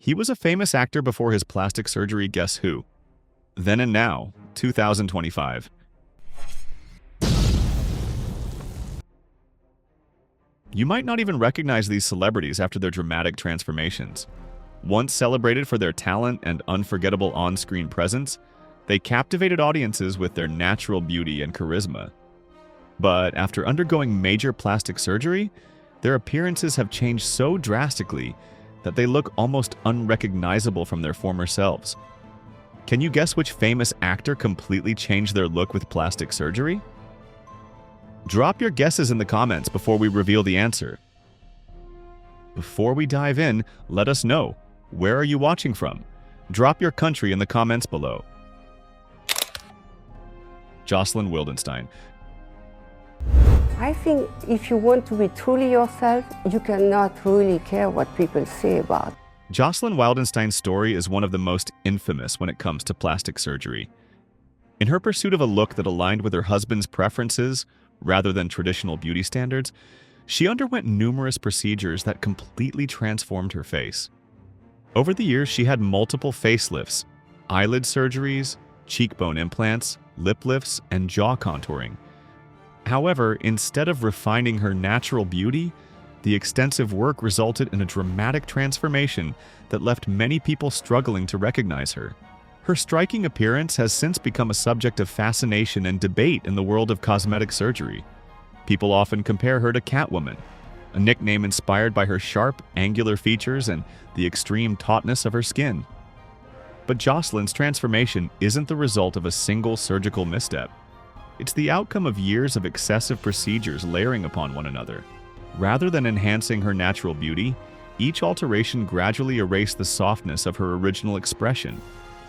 He was a famous actor before his plastic surgery, guess who? Then and Now, 2025. You might not even recognize these celebrities after their dramatic transformations. Once celebrated for their talent and unforgettable on-screen presence, they captivated audiences with their natural beauty and charisma. But after undergoing major plastic surgery, their appearances have changed so drastically that they look almost unrecognizable from their former selves. Can you guess which famous actor completely changed their look with plastic surgery? Drop your guesses in the comments before we reveal the answer. Before we dive in, let us know, where are you watching from? Drop your country in the comments below. Jocelyn Wildenstein. I think if you want to be truly yourself, you cannot really care what people say about. Jocelyn Wildenstein's story is one of the most infamous when it comes to plastic surgery. In her pursuit of a look that aligned with her husband's preferences, rather than traditional beauty standards, she underwent numerous procedures that completely transformed her face. Over the years, she had multiple facelifts, eyelid surgeries, cheekbone implants, lip lifts, and jaw contouring. However, instead of refining her natural beauty, the extensive work resulted in a dramatic transformation that left many people struggling to recognize her. Her striking appearance has since become a subject of fascination and debate in the world of cosmetic surgery. People often compare her to Catwoman, a nickname inspired by her sharp, angular features and the extreme tautness of her skin. But Jocelyn's transformation isn't the result of a single surgical misstep. It's the outcome of years of excessive procedures layering upon one another. Rather than enhancing her natural beauty, each alteration gradually erased the softness of her original expression,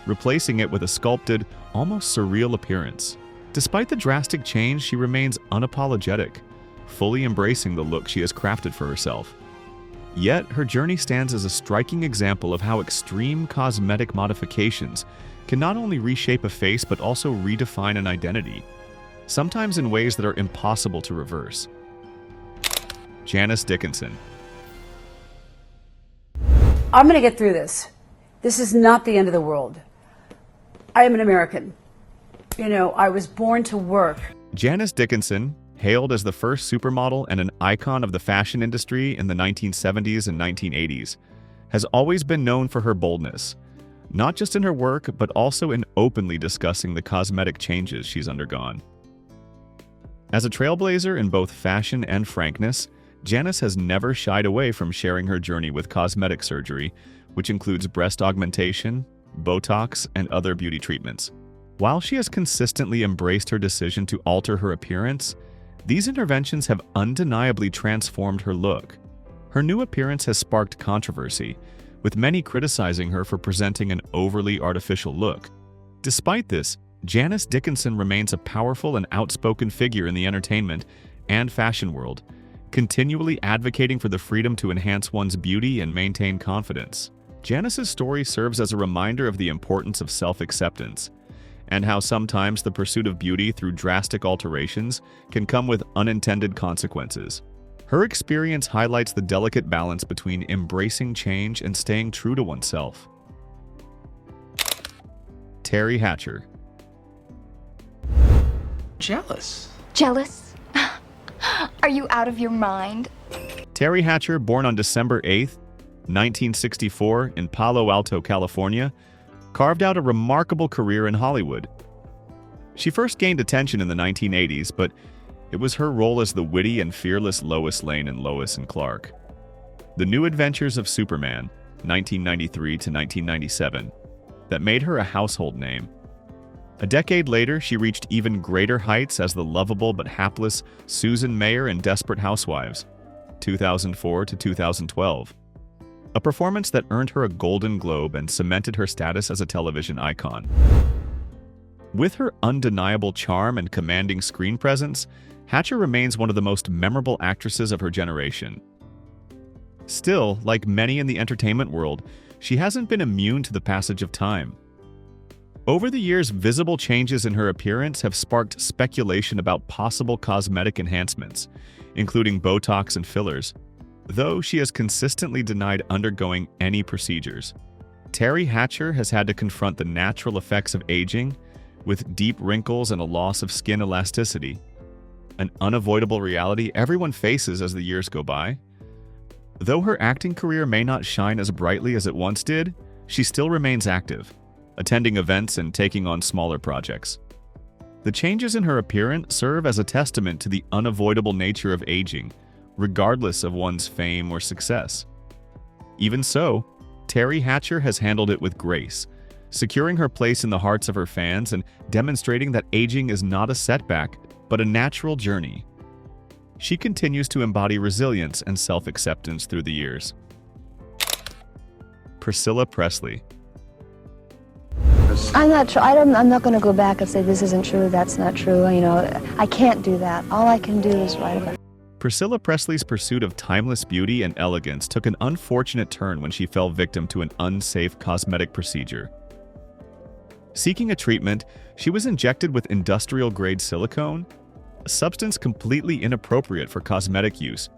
replacing it with a sculpted, almost surreal appearance. Despite the drastic change, she remains unapologetic, fully embracing the look she has crafted for herself. Yet, her journey stands as a striking example of how extreme cosmetic modifications can not only reshape a face but also redefine an identity, sometimes in ways that are impossible to reverse. Janice Dickinson. I'm going to get through this. This is not the end of the world. I am an American. You know, I was born to work. Janice Dickinson, hailed as the first supermodel and an icon of the fashion industry in the 1970s and 1980s, has always been known for her boldness, not just in her work, but also in openly discussing the cosmetic changes she's undergone. As a trailblazer in both fashion and frankness, Janice has never shied away from sharing her journey with cosmetic surgery, which includes breast augmentation, Botox, and other beauty treatments. While she has consistently embraced her decision to alter her appearance, these interventions have undeniably transformed her look. Her new appearance has sparked controversy, with many criticizing her for presenting an overly artificial look. Despite this, Janice Dickinson remains a powerful and outspoken figure in the entertainment and fashion world, continually advocating for the freedom to enhance one's beauty and maintain confidence. Janice's story serves as a reminder of the importance of self-acceptance, and how sometimes the pursuit of beauty through drastic alterations can come with unintended consequences. Her experience highlights the delicate balance between embracing change and staying true to oneself. Teri Hatcher. Jealous. Jealous? Are you out of your mind? Teri Hatcher, born on December 8, 1964 in Palo Alto, California, carved out a remarkable career in Hollywood. She first gained attention in the 1980s, but it was her role as the witty and fearless Lois Lane in Lois and Clark. The New Adventures of Superman, 1993 to 1997, that made her a household name. A decade later, she reached even greater heights as the lovable but hapless Susan Mayer in Desperate Housewives, 2004 to 2012. A performance that earned her a Golden Globe and cemented her status as a television icon. With her undeniable charm and commanding screen presence, Hatcher remains one of the most memorable actresses of her generation. Still, like many in the entertainment world, she hasn't been immune to the passage of time. Over the years, visible changes in her appearance have sparked speculation about possible cosmetic enhancements, including Botox and fillers. though she has consistently denied undergoing any procedures. Teri Hatcher has had to confront the natural effects of aging, with deep wrinkles and a loss of skin elasticity, an unavoidable reality everyone faces as the years go by. Though her acting career may not shine as brightly as it once did, she still remains active, attending events and taking on smaller projects. The changes in her appearance serve as a testament to the unavoidable nature of aging, regardless of one's fame or success. Even so, Teri Hatcher has handled it with grace, securing her place in the hearts of her fans and demonstrating that aging is not a setback, but a natural journey. She continues to embody resilience and self-acceptance through the years. Priscilla Presley. I'm not sure. I'm not going to go back and say this isn't true, that's not true. You know, I can't do that. All I can do is write about it. Priscilla Presley's pursuit of timeless beauty and elegance took an unfortunate turn when she fell victim to an unsafe cosmetic procedure. Seeking a treatment, she was injected with industrial-grade silicone, a substance completely inappropriate for cosmetic use,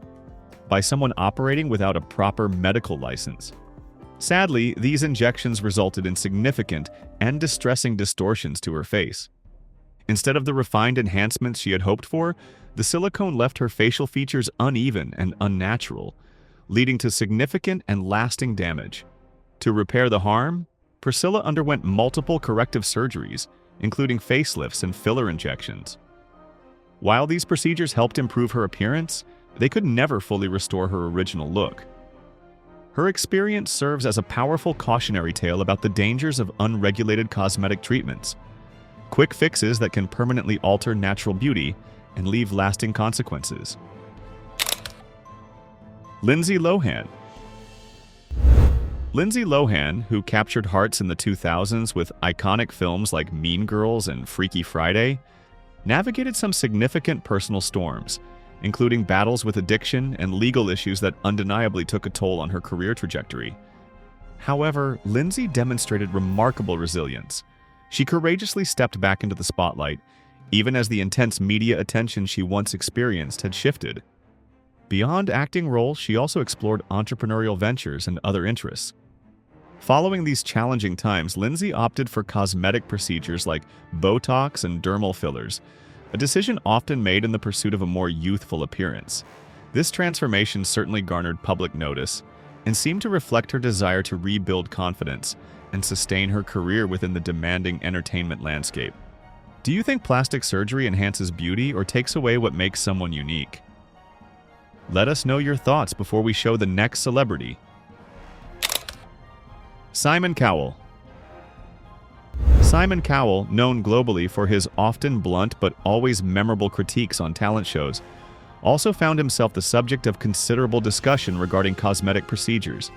by someone operating without a proper medical license. Sadly, these injections resulted in significant and distressing distortions to her face. Instead of the refined enhancements she had hoped for, the silicone left her facial features uneven and unnatural, leading to significant and lasting damage. To repair the harm, Priscilla underwent multiple corrective surgeries, including facelifts and filler injections. While these procedures helped improve her appearance, they could never fully restore her original look. Her experience serves as a powerful cautionary tale about the dangers of unregulated cosmetic treatments, quick fixes that can permanently alter natural beauty and leave lasting consequences. Lindsay Lohan. Lindsay Lohan, who captured hearts in the 2000s with iconic films like Mean Girls and Freaky Friday, navigated some significant personal storms, including battles with addiction and legal issues that undeniably took a toll on her career trajectory. However, Lindsay demonstrated remarkable resilience. She courageously stepped back into the spotlight, even as the intense media attention she once experienced had shifted. Beyond acting roles, she also explored entrepreneurial ventures and other interests. Following these challenging times, Lindsay opted for cosmetic procedures like Botox and dermal fillers, a decision often made in the pursuit of a more youthful appearance. This transformation certainly garnered public notice and seemed to reflect her desire to rebuild confidence and sustain her career within the demanding entertainment landscape. Do you think plastic surgery enhances beauty or takes away what makes someone unique? Let us know your thoughts before we show the next celebrity. Simon Cowell. Simon Cowell, known globally for his often blunt but always memorable critiques on talent shows, also found himself the subject of considerable discussion regarding cosmetic procedures.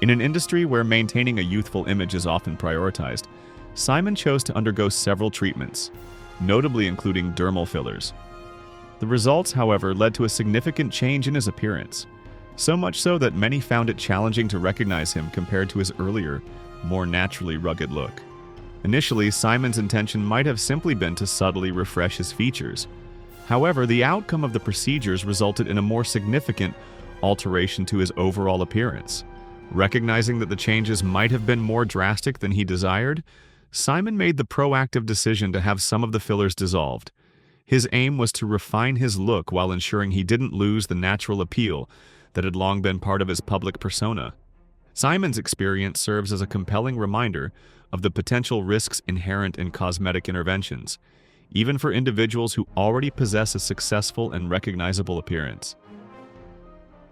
In an industry where maintaining a youthful image is often prioritized, Simon chose to undergo several treatments, notably including dermal fillers. The results, however, led to a significant change in his appearance, so much so that many found it challenging to recognize him compared to his earlier, more naturally rugged look. Initially, Simon's intention might have simply been to subtly refresh his features. However, the outcome of the procedures resulted in a more significant alteration to his overall appearance. Recognizing that the changes might have been more drastic than he desired, Simon made the proactive decision to have some of the fillers dissolved. His aim was to refine his look while ensuring he didn't lose the natural appeal that had long been part of his public persona. Simon's experience serves as a compelling reminder of the potential risks inherent in cosmetic interventions, even for individuals who already possess a successful and recognizable appearance.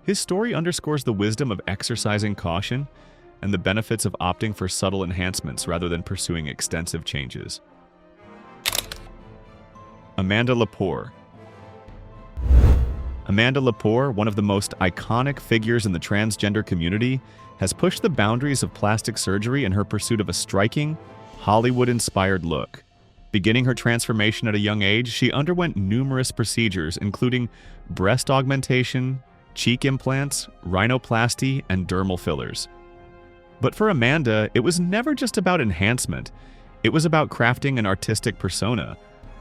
His story underscores the wisdom of exercising caution and the benefits of opting for subtle enhancements rather than pursuing extensive changes. Amanda Lepore. Amanda Lepore, one of the most iconic figures in the transgender community, has pushed the boundaries of plastic surgery in her pursuit of a striking, Hollywood-inspired look. Beginning her transformation at a young age, she underwent numerous procedures, including breast augmentation, cheek implants, rhinoplasty, and dermal fillers. But for Amanda, it was never just about enhancement. It was about crafting an artistic persona,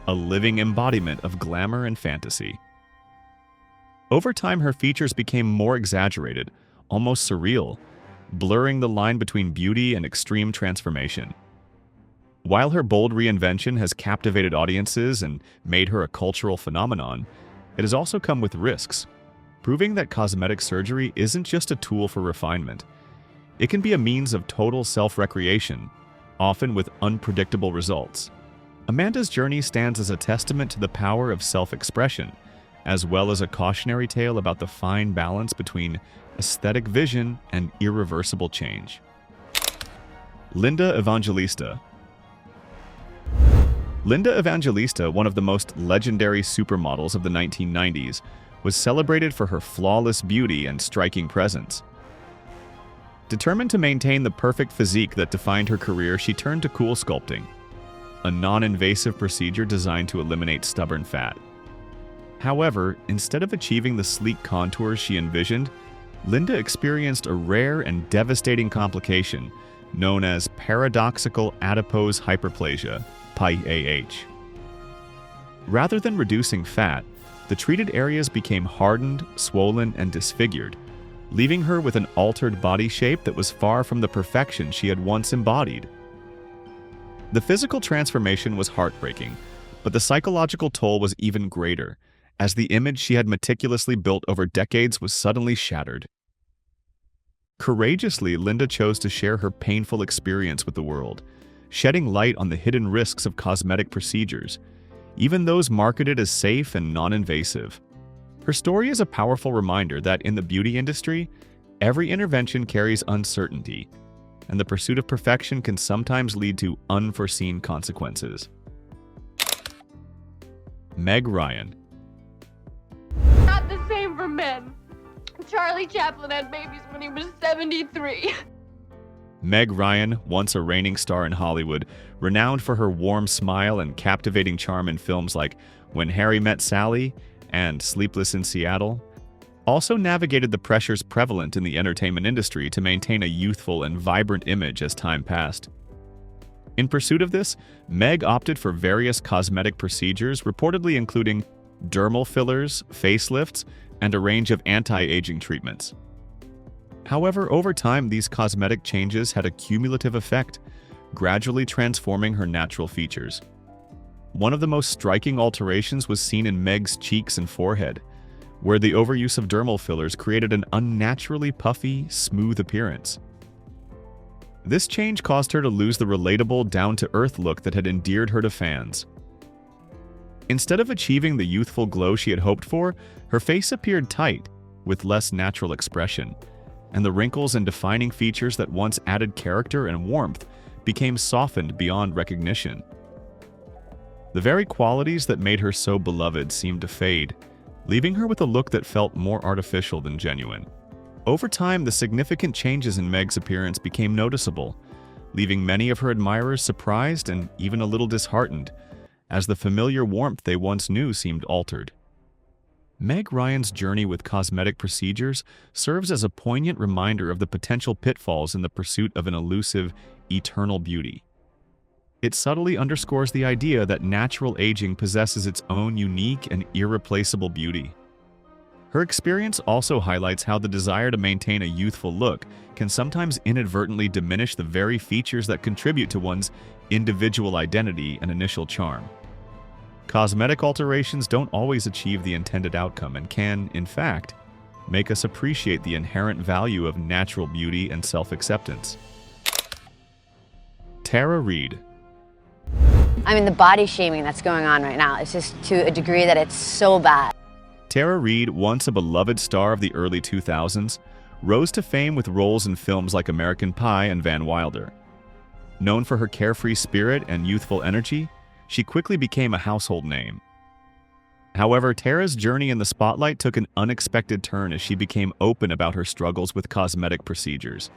a living embodiment of glamour and fantasy. Over time, her features became more exaggerated, almost surreal, blurring the line between beauty and extreme transformation. While her bold reinvention has captivated audiences and made her a cultural phenomenon, it has also come with risks, proving that cosmetic surgery isn't just a tool for refinement. It can be a means of total self-recreation, often with unpredictable results. Amanda's journey stands as a testament to the power of self-expression, as well as a cautionary tale about the fine balance between aesthetic vision and irreversible change. Linda Evangelista. Linda Evangelista, one of the most legendary supermodels of the 1990s, was celebrated for her flawless beauty and striking presence. Determined to maintain the perfect physique that defined her career, she turned to cool sculpting, a non-invasive procedure designed to eliminate stubborn fat. However, instead of achieving the sleek contours she envisioned, Linda experienced a rare and devastating complication known as paradoxical adipose hyperplasia, PAH. Rather than reducing fat, the treated areas became hardened, swollen, and disfigured, leaving her with an altered body shape that was far from the perfection she had once embodied. The physical transformation was heartbreaking, but the psychological toll was even greater, as the image she had meticulously built over decades was suddenly shattered. Courageously, Linda chose to share her painful experience with the world, shedding light on the hidden risks of cosmetic procedures, even those marketed as safe and non-invasive. Her story is a powerful reminder that in the beauty industry, every intervention carries uncertainty, and the pursuit of perfection can sometimes lead to unforeseen consequences. Meg Ryan. Not the same for men. Charlie Chaplin had babies when he was 73. Meg Ryan, once a reigning star in Hollywood, renowned for her warm smile and captivating charm in films like When Harry Met Sally and Sleepless in Seattle, also navigated the pressures prevalent in the entertainment industry to maintain a youthful and vibrant image as time passed. In pursuit of this, Meg opted for various cosmetic procedures, reportedly including dermal fillers, facelifts, and a range of anti-aging treatments. However, over time, these cosmetic changes had a cumulative effect, gradually transforming her natural features. One of the most striking alterations was seen in Meg's cheeks and forehead, where the overuse of dermal fillers created an unnaturally puffy, smooth appearance. This change caused her to lose the relatable, down-to-earth look that had endeared her to fans. Instead of achieving the youthful glow she had hoped for, her face appeared tight, with less natural expression, and the wrinkles and defining features that once added character and warmth became softened beyond recognition. The very qualities that made her so beloved seemed to fade, leaving her with a look that felt more artificial than genuine. Over time, the significant changes in Meg's appearance became noticeable, leaving many of her admirers surprised and even a little disheartened, as the familiar warmth they once knew seemed altered. Meg Ryan's journey with cosmetic procedures serves as a poignant reminder of the potential pitfalls in the pursuit of an elusive, eternal beauty. It subtly underscores the idea that natural aging possesses its own unique and irreplaceable beauty. Her experience also highlights how the desire to maintain a youthful look can sometimes inadvertently diminish the very features that contribute to one's individual identity and initial charm. Cosmetic alterations don't always achieve the intended outcome and can, in fact, make us appreciate the inherent value of natural beauty and self-acceptance. Reid. I mean, the body shaming that's going on right now is just to a degree that it's so bad. Reid, once a beloved star of the early 2000s, rose to fame with roles in films like American Pie and Van Wilder. Known for her carefree spirit and youthful energy, she quickly became a household name. However, Tara's journey in the spotlight took an unexpected turn as she became open about her struggles with cosmetic procedures.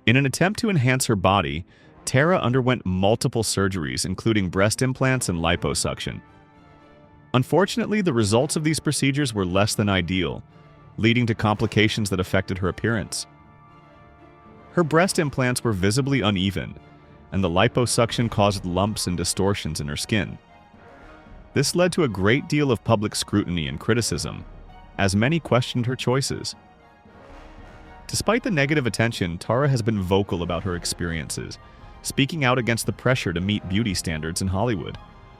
In an attempt to enhance her body, Tara underwent multiple surgeries, including breast implants and liposuction. Unfortunately, the results of these procedures were less than ideal, leading to complications that affected her appearance. Her breast implants were visibly uneven, and the liposuction caused lumps and distortions in her skin. This led to a great deal of public scrutiny and criticism, as many questioned her choices. Despite the negative attention, Tara has been vocal about her experiences, speaking out against the pressure to meet beauty standards in Hollywood.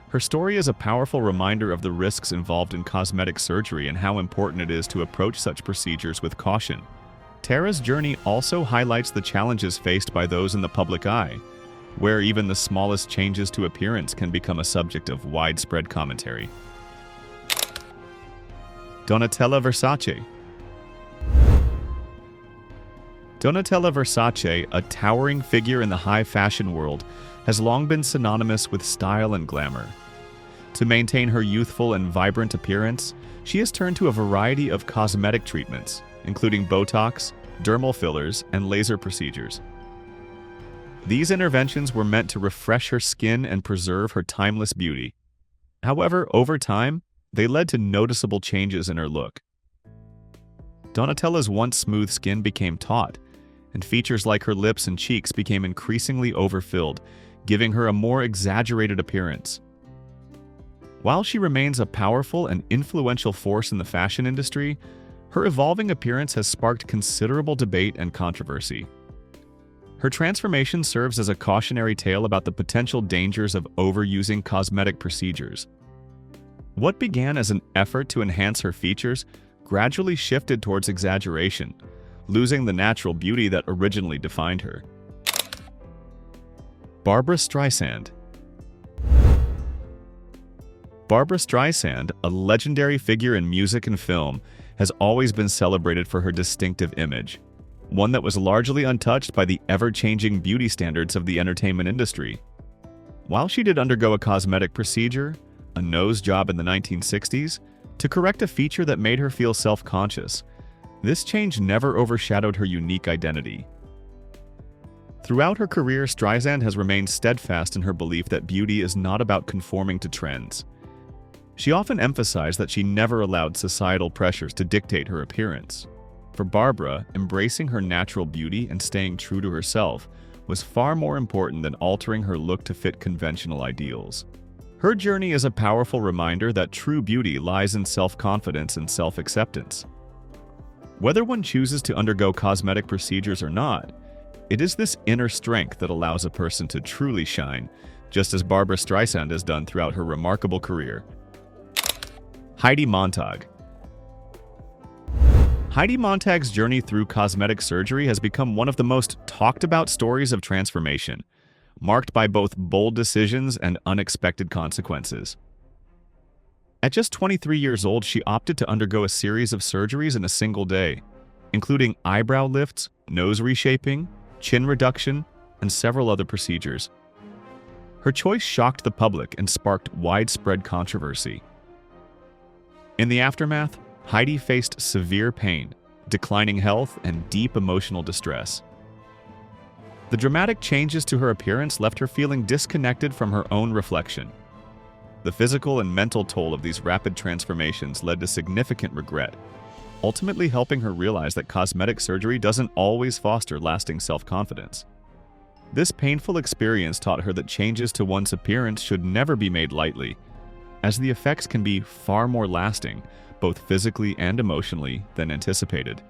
Her story is a powerful reminder of the risks involved in cosmetic surgery and how important it is to approach such procedures with caution. Tara's journey also highlights the challenges faced by those in the public eye, where even the smallest changes to appearance can become a subject of widespread commentary. Donatella Versace. Donatella Versace, a towering figure in the high fashion world, has long been synonymous with style and glamour. To maintain her youthful and vibrant appearance, she has turned to a variety of cosmetic treatments, including Botox, dermal fillers, and laser procedures. These interventions were meant to refresh her skin and preserve her timeless beauty. However, over time, they led to noticeable changes in her look. Donatella's once smooth skin became taut, and features like her lips and cheeks became increasingly overfilled, giving her a more exaggerated appearance. While she remains a powerful and influential force in the fashion industry, her evolving appearance has sparked considerable debate and controversy. Her transformation serves as a cautionary tale about the potential dangers of overusing cosmetic procedures. What began as an effort to enhance her features gradually shifted towards exaggeration, losing the natural beauty that originally defined her. Barbra Streisand. Barbra Streisand, a legendary figure in music and film, has always been celebrated for her distinctive image, one that was largely untouched by the ever-changing beauty standards of the entertainment industry. While she did undergo a cosmetic procedure, a nose job in the 1960s, to correct a feature that made her feel self-conscious, this change never overshadowed her unique identity. Throughout her career, Streisand has remained steadfast in her belief that beauty is not about conforming to trends. She often emphasized that she never allowed societal pressures to dictate her appearance. For Barbra, embracing her natural beauty and staying true to herself was far more important than altering her look to fit conventional ideals. Her journey is a powerful reminder that true beauty lies in self-confidence and self-acceptance. Whether one chooses to undergo cosmetic procedures or not, it is this inner strength that allows a person to truly shine, just as Barbra Streisand has done throughout her remarkable career. Heidi Montag. Heidi Montag's journey through cosmetic surgery has become one of the most talked about stories of transformation, marked by both bold decisions and unexpected consequences. At just 23 years old, she opted to undergo a series of surgeries in a single day, including eyebrow lifts, nose reshaping, chin reduction, and several other procedures. Her choice shocked the public and sparked widespread controversy. In the aftermath, Heidi faced severe pain, declining health, and deep emotional distress. The dramatic changes to her appearance left her feeling disconnected from her own reflection. The physical and mental toll of these rapid transformations led to significant regret, ultimately helping her realize that cosmetic surgery doesn't always foster lasting self-confidence. This painful experience taught her that changes to one's appearance should never be made lightly, as the effects can be far more lasting, both physically and emotionally, than anticipated.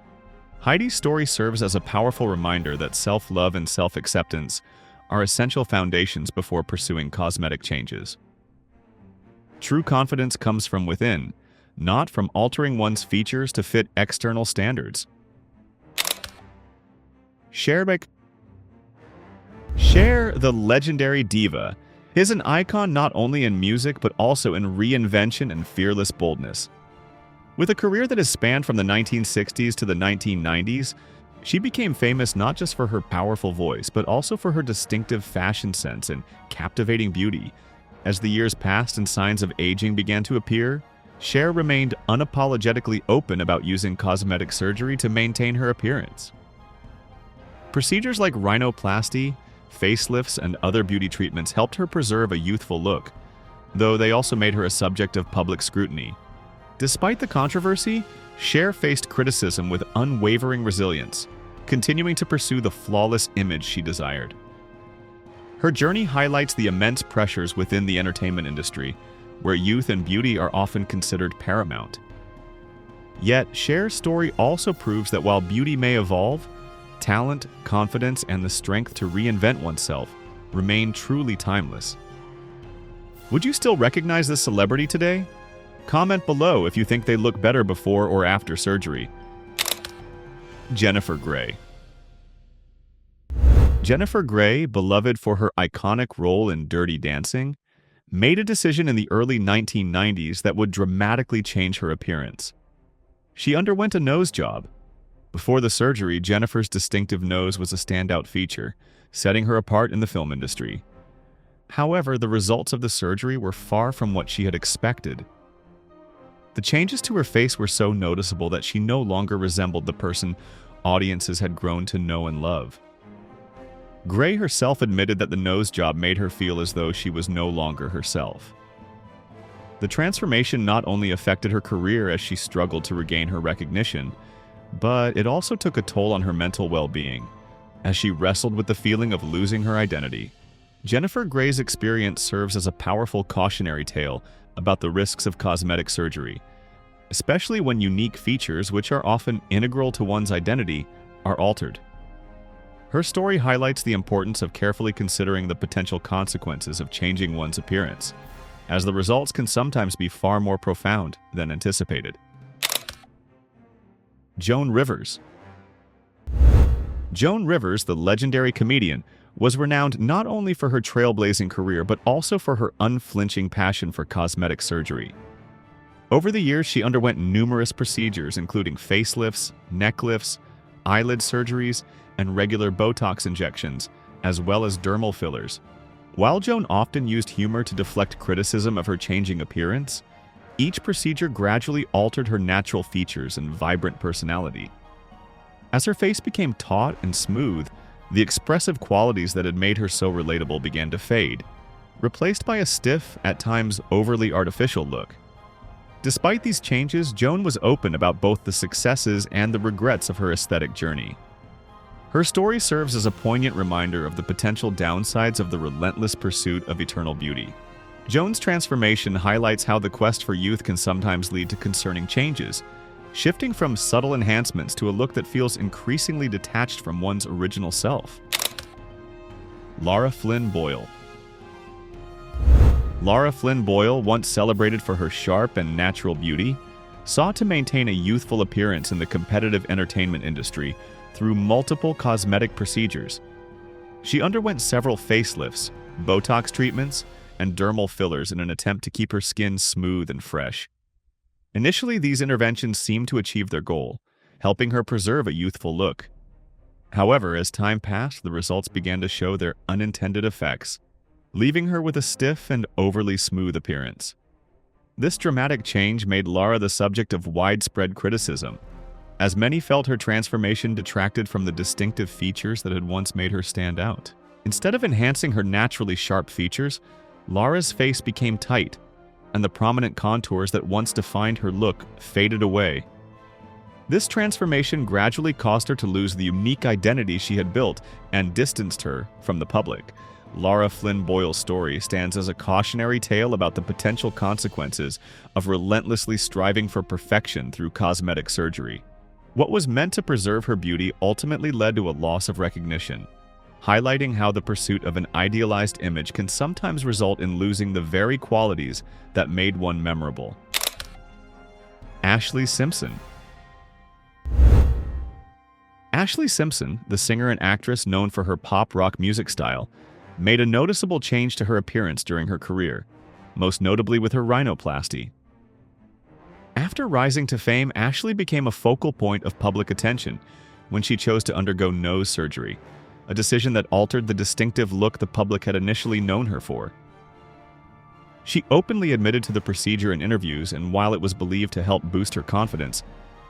Heidi's story serves as a powerful reminder that self-love and self-acceptance are essential foundations before pursuing cosmetic changes. True confidence comes from within, not from altering one's features to fit external standards. Cher, the legendary diva, is an icon not only in music but also in reinvention and fearless boldness. With a career that has spanned from the 1960s to the 1990s, she became famous not just for her powerful voice, but also for her distinctive fashion sense and captivating beauty. As the years passed and signs of aging began to appear, Cher remained unapologetically open about using cosmetic surgery to maintain her appearance. Procedures like rhinoplasty, facelifts, and other beauty treatments helped her preserve a youthful look, though they also made her a subject of public scrutiny. Despite the controversy, Cher faced criticism with unwavering resilience, continuing to pursue the flawless image she desired. Her journey highlights the immense pressures within the entertainment industry, where youth and beauty are often considered paramount. Yet, Cher's story also proves that while beauty may evolve, talent, confidence, and the strength to reinvent oneself remain truly timeless. Would you still recognize this celebrity today? Comment below if you think they look better before or after surgery. Jennifer Grey. Jennifer Grey, beloved for her iconic role in Dirty Dancing, made a decision in the early 1990s that would dramatically change her appearance. She underwent a nose job. Before the surgery, Jennifer's distinctive nose was a standout feature, setting her apart in the film industry. However, the results of the surgery were far from what she had expected. The changes to her face were so noticeable that she no longer resembled the person audiences had grown to know and love. Grey herself admitted that the nose job made her feel as though she was no longer herself. The transformation not only affected her career as she struggled to regain her recognition, but it also took a toll on her mental well-being, as she wrestled with the feeling of losing her identity. Jennifer Grey's experience serves as a powerful cautionary tale about the risks of cosmetic surgery, especially when unique features, which are often integral to one's identity, are altered. Her story highlights the importance of carefully considering the potential consequences of changing one's appearance, as the results can sometimes be far more profound than anticipated. Joan Rivers. Joan Rivers, the legendary comedian, was renowned not only for her trailblazing career but also for her unflinching passion for cosmetic surgery. Over the years, she underwent numerous procedures including facelifts, neck lifts, eyelid surgeries, and regular Botox injections, as well as dermal fillers. While Joan often used humor to deflect criticism of her changing appearance, each procedure gradually altered her natural features and vibrant personality. As her face became taut and smooth, the expressive qualities that had made her so relatable began to fade, replaced by a stiff, at times overly artificial look. Despite these changes, Joan was open about both the successes and the regrets of her aesthetic journey. Her story serves as a poignant reminder of the potential downsides of the relentless pursuit of eternal beauty. Joan's transformation highlights how the quest for youth can sometimes lead to concerning changes, shifting from subtle enhancements to a look that feels increasingly detached from one's original self. Lara Flynn Boyle. Lara Flynn Boyle, once celebrated for her sharp and natural beauty, sought to maintain a youthful appearance in the competitive entertainment industry through multiple cosmetic procedures. She underwent several facelifts, Botox treatments, and dermal fillers in an attempt to keep her skin smooth and fresh. Initially, these interventions seemed to achieve their goal, helping her preserve a youthful look. However, as time passed, the results began to show their unintended effects, leaving her with a stiff and overly smooth appearance. This dramatic change made Lara the subject of widespread criticism, as many felt her transformation detracted from the distinctive features that had once made her stand out. Instead of enhancing her naturally sharp features, Lara's face became tight, and the prominent contours that once defined her look faded away. This transformation gradually caused her to lose the unique identity she had built and distanced her from the public. Lara Flynn Boyle's story stands as a cautionary tale about the potential consequences of relentlessly striving for perfection through cosmetic surgery. What was meant to preserve her beauty ultimately led to a loss of recognition, highlighting how the pursuit of an idealized image can sometimes result in losing the very qualities that made one memorable. Ashlee Simpson. Ashlee Simpson, the singer and actress known for her pop rock music style, made a noticeable change to her appearance during her career, most notably with her rhinoplasty. After rising to fame, Ashlee became a focal point of public attention when she chose to undergo nose surgery, a decision that altered the distinctive look the public had initially known her for. She openly admitted to the procedure in interviews, and while it was believed to help boost her confidence,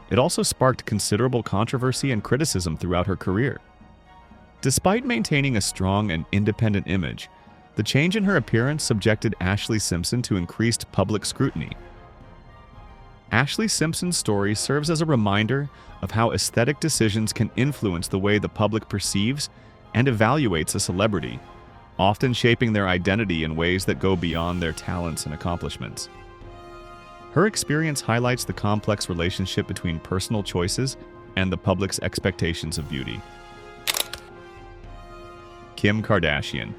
it also sparked considerable controversy and criticism throughout her career. Despite maintaining a strong and independent image, the change in her appearance subjected Ashlee Simpson to increased public scrutiny. Ashlee Simpson's story serves as a reminder of how aesthetic decisions can influence the way the public perceives and evaluates a celebrity, often shaping their identity in ways that go beyond their talents and accomplishments. Her experience highlights the complex relationship between personal choices and the public's expectations of beauty. Kim Kardashian.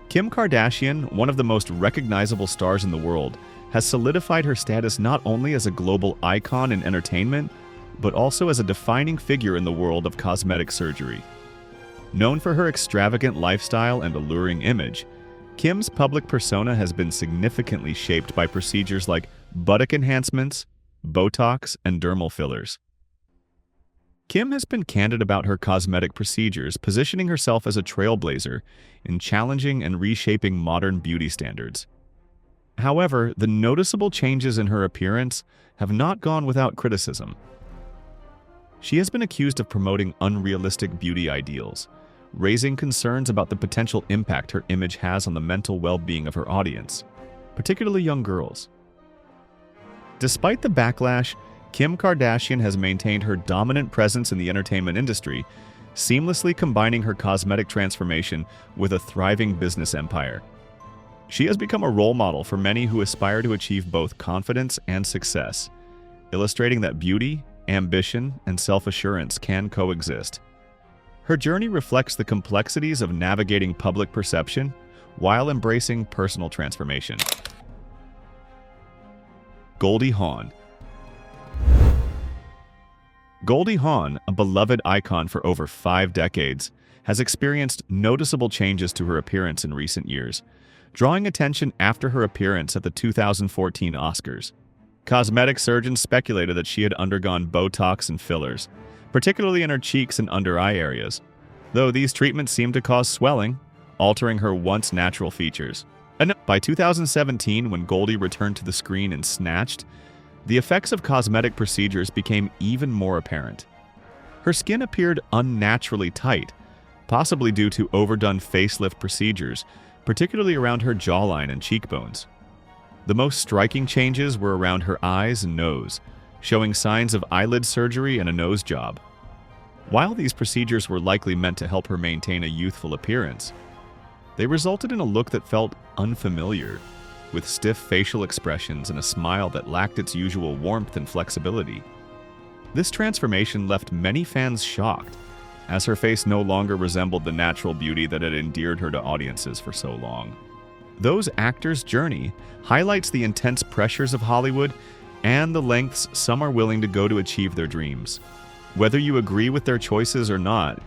Kim Kardashian, one of the most recognizable stars in the world, has solidified her status not only as a global icon in entertainment, but also as a defining figure in the world of cosmetic surgery. Known for her extravagant lifestyle and alluring image, Kim's public persona has been significantly shaped by procedures like buttock enhancements, Botox, and dermal fillers. Kim has been candid about her cosmetic procedures, positioning herself as a trailblazer in challenging and reshaping modern beauty standards. However, the noticeable changes in her appearance have not gone without criticism. She has been accused of promoting unrealistic beauty ideals, raising concerns about the potential impact her image has on the mental well-being of her audience, particularly young girls. Despite the backlash, Kim Kardashian has maintained her dominant presence in the entertainment industry, seamlessly combining her cosmetic transformation with a thriving business empire. She has become a role model for many who aspire to achieve both confidence and success, illustrating that beauty, ambition, and self-assurance can coexist. Her journey reflects the complexities of navigating public perception while embracing personal transformation. Goldie Hawn. Goldie Hawn, a beloved icon for over 5 decades, has experienced noticeable changes to her appearance in recent years, drawing attention after her appearance at the 2014 Oscars. Cosmetic surgeons speculated that she had undergone Botox and fillers, particularly in her cheeks and under-eye areas, though these treatments seemed to cause swelling, altering her once natural features. And by 2017, when Goldie returned to the screen in Snatched, the effects of cosmetic procedures became even more apparent. Her skin appeared unnaturally tight, possibly due to overdone facelift procedures, particularly around her jawline and cheekbones. The most striking changes were around her eyes and nose, showing signs of eyelid surgery and a nose job. While these procedures were likely meant to help her maintain a youthful appearance, they resulted in a look that felt unfamiliar, with stiff facial expressions and a smile that lacked its usual warmth and flexibility. This transformation left many fans shocked, as her face no longer resembled the natural beauty that had endeared her to audiences for so long. Those actors' journey highlights the intense pressures of Hollywood and the lengths some are willing to go to achieve their dreams. Whether you agree with their choices or not,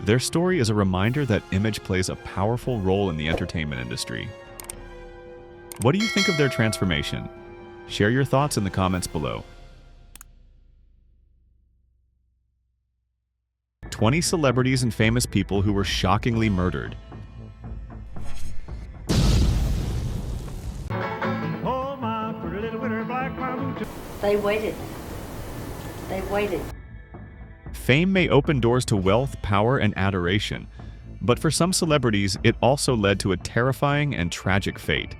their story is a reminder that image plays a powerful role in the entertainment industry. What do you think of their transformation? Share your thoughts in the comments below. 20 celebrities and famous people who were shockingly murdered. They waited. They waited. Fame may open doors to wealth, power, and adoration, but for some celebrities, it also led to a terrifying and tragic fate.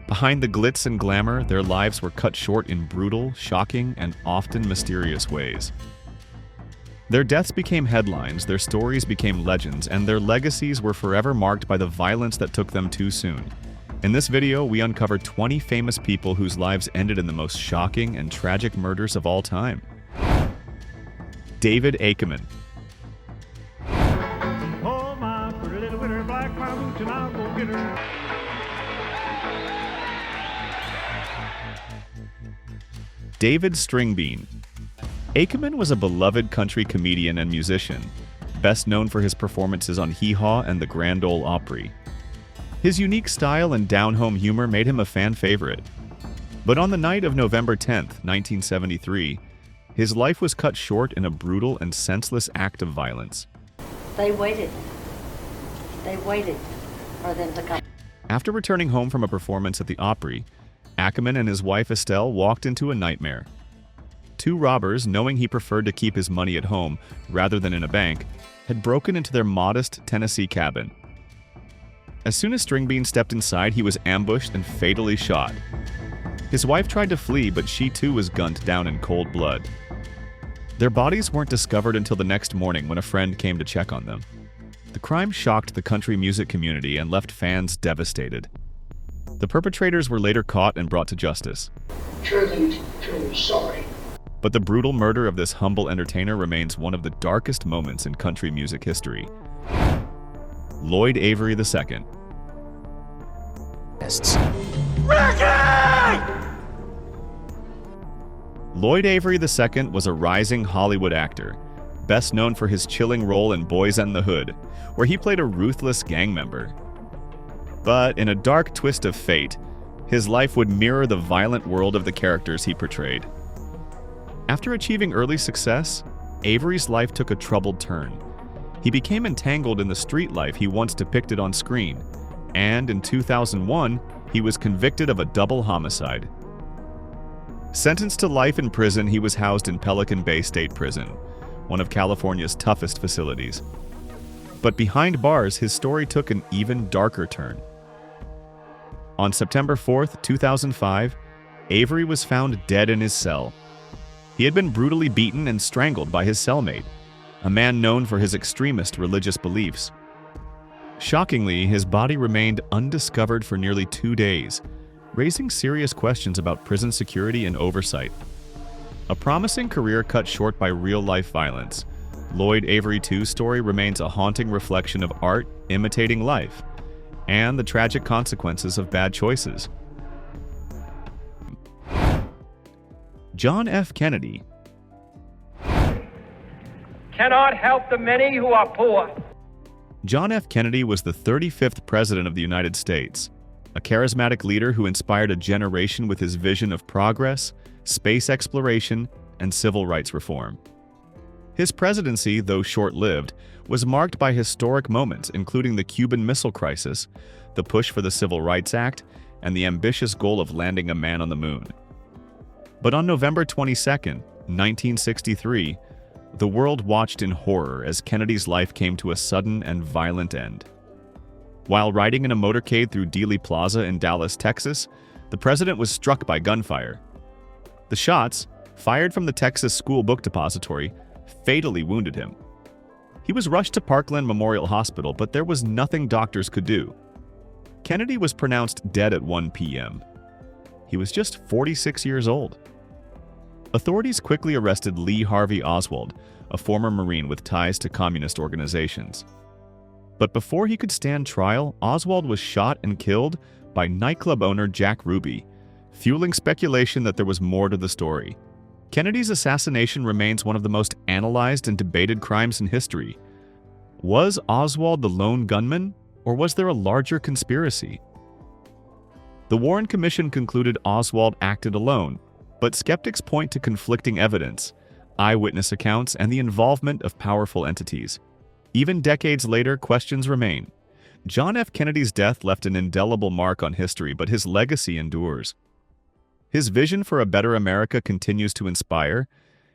Behind the glitz and glamour, their lives were cut short in brutal, shocking, and often mysterious ways. Their deaths became headlines, their stories became legends, and their legacies were forever marked by the violence that took them too soon. In this video, we uncover 20 famous people whose lives ended in the most shocking and tragic murders of all time. David Akeman. Oh, my pretty little winter, black my boots and I'll go get her. David Stringbean. Akeman was a beloved country comedian and musician, best known for his performances on Hee Haw and the Grand Ole Opry. His unique style and down-home humor made him a fan favorite. But on the night of November 10th, 1973, his life was cut short in a brutal and senseless act of violence. They waited for them to come. After returning home from a performance at the Opry, Akeman and his wife Estelle walked into a nightmare. 2 robbers, knowing he preferred to keep his money at home rather than in a bank, had broken into their modest Tennessee cabin. As soon as Stringbean stepped inside, he was ambushed and fatally shot. His wife tried to flee, but she too was gunned down in cold blood. Their bodies weren't discovered until the next morning when a friend came to check on them. The crime shocked the country music community and left fans devastated. The perpetrators were later caught and brought to justice. Truly sorry. But the brutal murder of this humble entertainer remains one of the darkest moments in country music history. Lloyd Avery II. Lloyd Avery II was a rising Hollywood actor, best known for his chilling role in Boys and the Hood, where he played a ruthless gang member. But in a dark twist of fate, his life would mirror the violent world of the characters he portrayed. After achieving early success, Avery's life took a troubled turn. He became entangled in the street life he once depicted on screen, and in 2001, he was convicted of a double homicide. Sentenced to life in prison, he was housed in Pelican Bay State Prison, one of California's toughest facilities. But behind bars, his story took an even darker turn. On September 4th, 2005, Avery was found dead in his cell. He had been brutally beaten and strangled by his cellmate, a man known for his extremist religious beliefs. Shockingly, his body remained undiscovered for nearly 2 days, raising serious questions about prison security and oversight. A promising career cut short by real-life violence, Lloyd Avery II's story remains a haunting reflection of art imitating life and the tragic consequences of bad choices. John F. Kennedy. Cannot help the many who are poor. John F. Kennedy was the 35th President of the United States, a charismatic leader who inspired a generation with his vision of progress, space exploration, and civil rights reform. His presidency, though short-lived, was marked by historic moments including the Cuban Missile Crisis, the push for the Civil Rights Act, and the ambitious goal of landing a man on the moon. But on November 22, 1963, the world watched in horror as Kennedy's life came to a sudden and violent end. While riding in a motorcade through Dealey Plaza in Dallas, Texas, the president was struck by gunfire. The shots, fired from the Texas School Book Depository, fatally wounded him. He was rushed to Parkland Memorial Hospital, but there was nothing doctors could do. Kennedy was pronounced dead at 1 p.m. He was just 46 years old. Authorities quickly arrested Lee Harvey Oswald, a former Marine with ties to communist organizations. But before he could stand trial, Oswald was shot and killed by nightclub owner Jack Ruby, fueling speculation that there was more to the story. Kennedy's assassination remains one of the most analyzed and debated crimes in history. Was Oswald the lone gunman, or was there a larger conspiracy? The Warren Commission concluded Oswald acted alone, but skeptics point to conflicting evidence, eyewitness accounts, and the involvement of powerful entities. Even decades later, questions remain. John F. Kennedy's death left an indelible mark on history, but his legacy endures. His vision for a better America continues to inspire,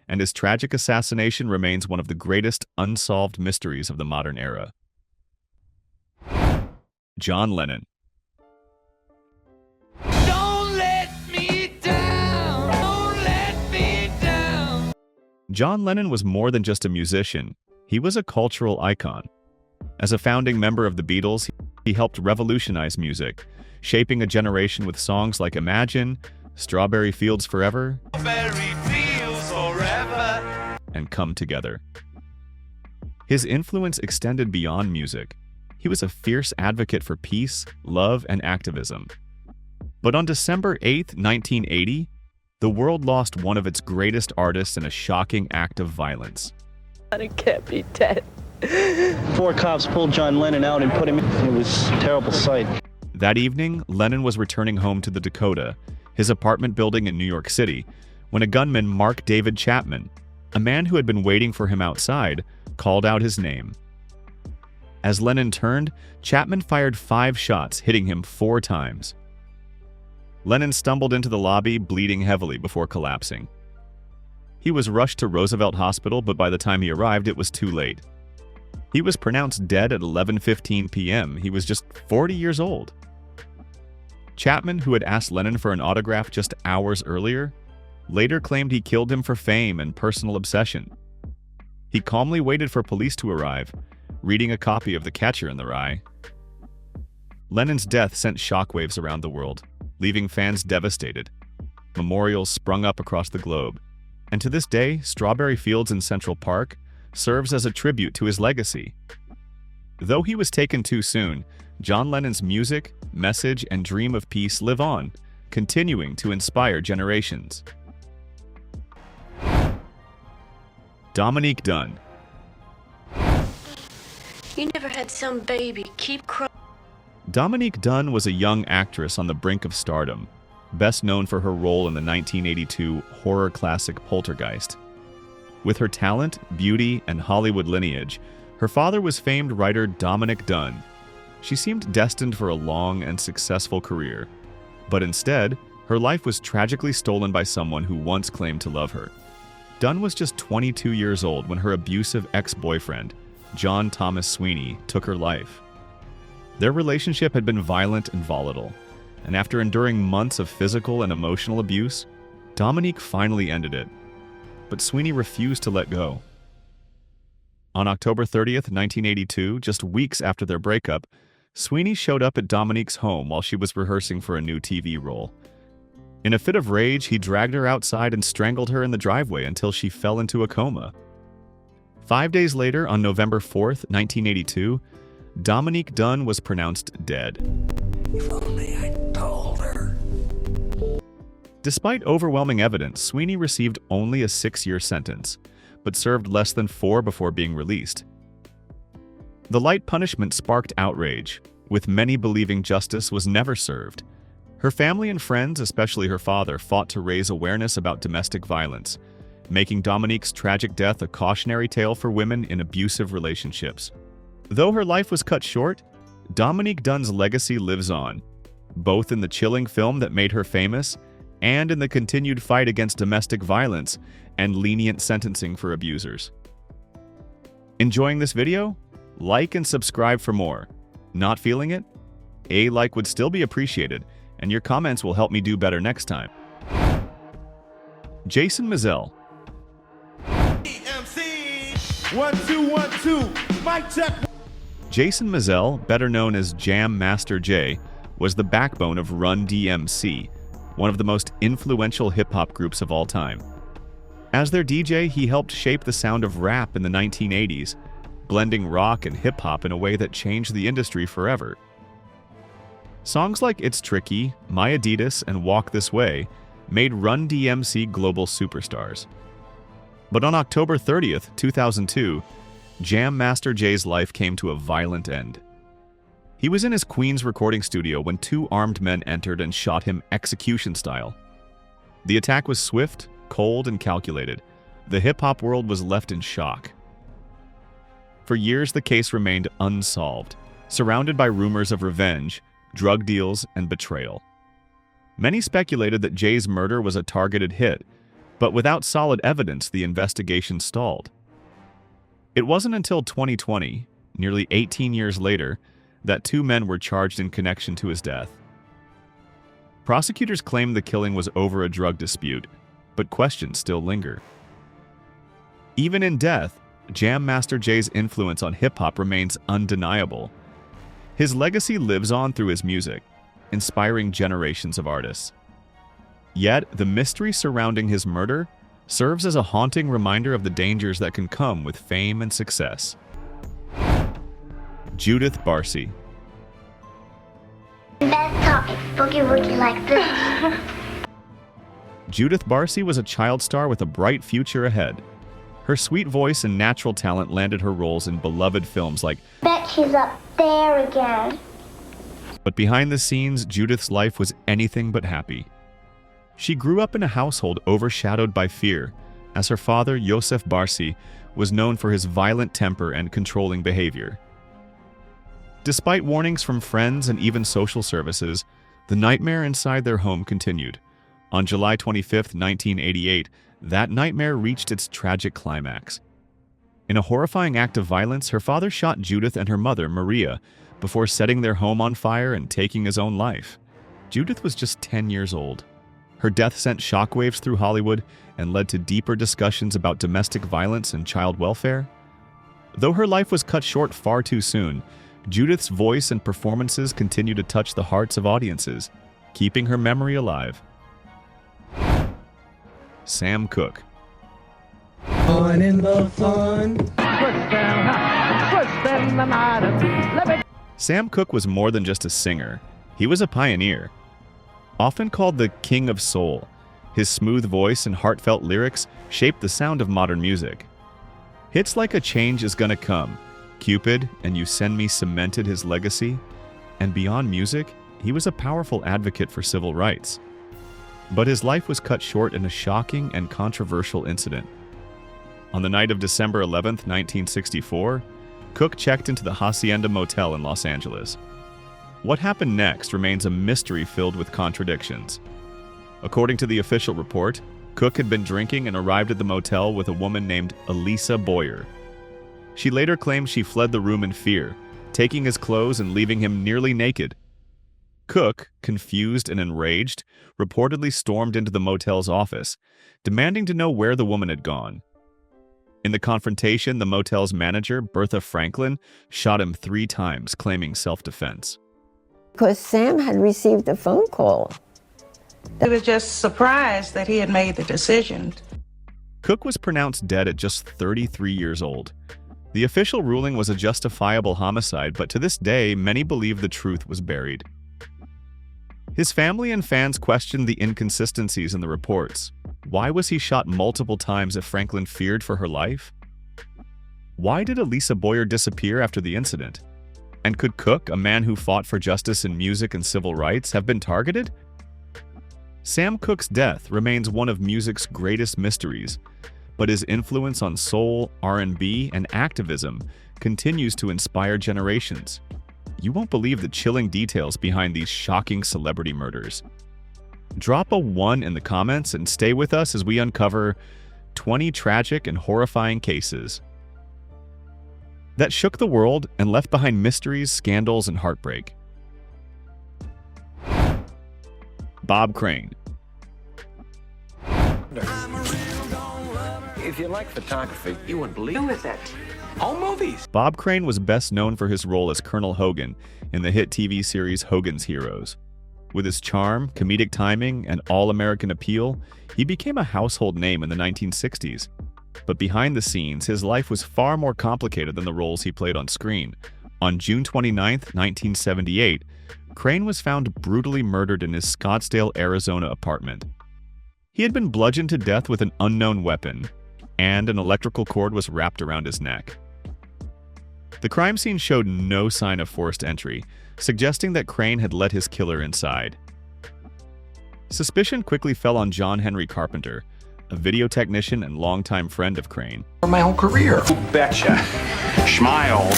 and his tragic assassination remains one of the greatest unsolved mysteries of the modern era. John Lennon. Don't let me down, don't let me down. John Lennon was more than just a musician. He was a cultural icon. As a founding member of the Beatles, he helped revolutionize music, shaping a generation with songs like Imagine, Strawberry Fields Forever, and Come Together. His influence extended beyond music. He was a fierce advocate for peace, love, and activism. But on December 8, 1980, the world lost one of its greatest artists in a shocking act of violence. I can't be dead. 4 cops pulled John Lennon out and put him in. It was a terrible sight. That evening, Lennon was returning home to the Dakota, his apartment building in New York City, when a gunman, Mark David Chapman, a man who had been waiting for him outside, called out his name. As Lennon turned, Chapman fired 5 shots, hitting him 4 times. Lennon stumbled into the lobby, bleeding heavily before collapsing. He was rushed to Roosevelt Hospital, but by the time he arrived, it was too late. He was pronounced dead at 11:15 p.m. He was just 40 years old. Chapman, who had asked Lennon for an autograph just hours earlier, later claimed he killed him for fame and personal obsession. He calmly waited for police to arrive, reading a copy of The Catcher in the Rye. Lennon's death sent shockwaves around the world, leaving fans devastated. Memorials sprung up across the globe, and to this day, Strawberry Fields in Central Park serves as a tribute to his legacy. Though he was taken too soon, John Lennon's music, message, and dream of peace live on, continuing to inspire generations. Dominique Dunne. You never had some baby keep crying. Dominique Dunne was a young actress on the brink of stardom, best known for her role in the 1982 horror classic Poltergeist. With her talent, beauty, and Hollywood lineage, her father was famed writer Dominique Dunne. She seemed destined for a long and successful career, but instead, her life was tragically stolen by someone who once claimed to love her. Dunne was just 22 years old when her abusive ex-boyfriend, John Thomas Sweeney, took her life. Their relationship had been violent and volatile, and after enduring months of physical and emotional abuse, Dominique finally ended it. But Sweeney refused to let go. On October 30th, 1982, just weeks after their breakup, Sweeney showed up at Dominique's home while she was rehearsing for a new TV role. In a fit of rage, he dragged her outside and strangled her in the driveway until she fell into a coma. 5 days later, on November 4th, 1982, Dominique Dunne was pronounced dead. If only I told her. Despite overwhelming evidence, Sweeney received only a 6-year sentence, but served less than 4 before being released. The light punishment sparked outrage, with many believing justice was never served. Her family and friends, especially her father, fought to raise awareness about domestic violence, making Dominique's tragic death a cautionary tale for women in abusive relationships. Though her life was cut short, Dominique Dunne's legacy lives on, both in the chilling film that made her famous and in the continued fight against domestic violence and lenient sentencing for abusers. Enjoying this video? Like and subscribe for more. Not feeling it? A like would still be appreciated, and your comments will help me do better next time. Jason Mizell. EMC 1212 mic check. Jason Mizell, better known as Jam Master Jay, was the backbone of Run DMC, one of the most influential hip-hop groups of all time. As their DJ, he helped shape the sound of rap in the 1980s, blending rock and hip-hop in a way that changed the industry forever. Songs like It's Tricky, My Adidas, and Walk This Way made Run DMC global superstars. But on October 30th, 2002, Jam Master Jay's life came to a violent end. He was in his Queens recording studio when 2 armed men entered and shot him execution style. The attack was swift, cold, and calculated. The hip-hop world was left in shock. For years, the case remained unsolved, surrounded by rumors of revenge, drug deals, and betrayal. Many speculated that Jay's murder was a targeted hit, but without solid evidence, the investigation stalled. It wasn't until 2020, nearly 18 years later, that 2 men were charged in connection to his death. Prosecutors claimed the killing was over a drug dispute, but questions still linger. Even in death, Jam Master Jay's influence on hip-hop remains undeniable. His legacy lives on through his music, inspiring generations of artists. Yet, the mystery surrounding his murder serves as a haunting reminder of the dangers that can come with fame and success. Judith Barsi. Best topic, boogie woogie like this. Judith Barsi was a child star with a bright future ahead. Her sweet voice and natural talent landed her roles in beloved films like Bet she's up there again. But behind the scenes, Judith's life was anything but happy. She grew up in a household overshadowed by fear, as her father, Joseph Barsi, was known for his violent temper and controlling behavior. Despite warnings from friends and even social services, the nightmare inside their home continued. On July 25, 1988, that nightmare reached its tragic climax. In a horrifying act of violence, her father shot Judith and her mother, Maria, before setting their home on fire and taking his own life. Judith was just 10 years old. Her death sent shockwaves through Hollywood and led to deeper discussions about domestic violence and child welfare. Though her life was cut short far too soon, Judith's voice and performances continue to touch the hearts of audiences, keeping her memory alive. Sam Cooke. Fun in the fun. Sam Cooke was more than just a singer. He was a pioneer. Often called the King of Soul, his smooth voice and heartfelt lyrics shaped the sound of modern music. Hits like A Change Is Gonna Come, Cupid, and You Send Me cemented his legacy, and beyond music, he was a powerful advocate for civil rights. But his life was cut short in a shocking and controversial incident. On the night of December 11, 1964, Cooke checked into the Hacienda Motel in Los Angeles. What happened next remains a mystery filled with contradictions. According to the official report, Cooke had been drinking and arrived at the motel with a woman named Elisa Boyer. She later claimed she fled the room in fear, taking his clothes and leaving him nearly naked. Cooke, confused and enraged, reportedly stormed into the motel's office, demanding to know where the woman had gone. In the confrontation, the motel's manager, Bertha Franklin, shot him 3 times, claiming self-defense. Because Sam had received a phone call. He was just surprised that he had made the decision. Cooke was pronounced dead at just 33 years old. The official ruling was a justifiable homicide, but to this day, many believe the truth was buried. His family and fans questioned the inconsistencies in the reports. Why was he shot multiple times if Franklin feared for her life? Why did Elisa Boyer disappear after the incident? And could Cooke, a man who fought for justice in music and civil rights, have been targeted? Sam Cooke's death remains one of music's greatest mysteries, but his influence on soul, R&B, and activism continues to inspire generations. You won't believe the chilling details behind these shocking celebrity murders. Drop a 1 in the comments and stay with us as we uncover 20 tragic and horrifying cases that shook the world and left behind mysteries, scandals, and heartbreak. Bob Crane. If you like photography, you wouldn't believe with it. Home movies. Bob Crane was best known for his role as Colonel Hogan in the hit TV series Hogan's Heroes. With his charm, comedic timing, and all-American appeal, he became a household name in the 1960s. But behind the scenes, his life was far more complicated than the roles he played on screen. On June 29, 1978, Crane was found brutally murdered in his Scottsdale, Arizona apartment. He had been bludgeoned to death with an unknown weapon, and an electrical cord was wrapped around his neck. The crime scene showed no sign of forced entry, suggesting that Crane had let his killer inside. Suspicion quickly fell on John Henry Carpenter, a video technician and longtime friend of Crane. For my whole career. Betcha. Smile.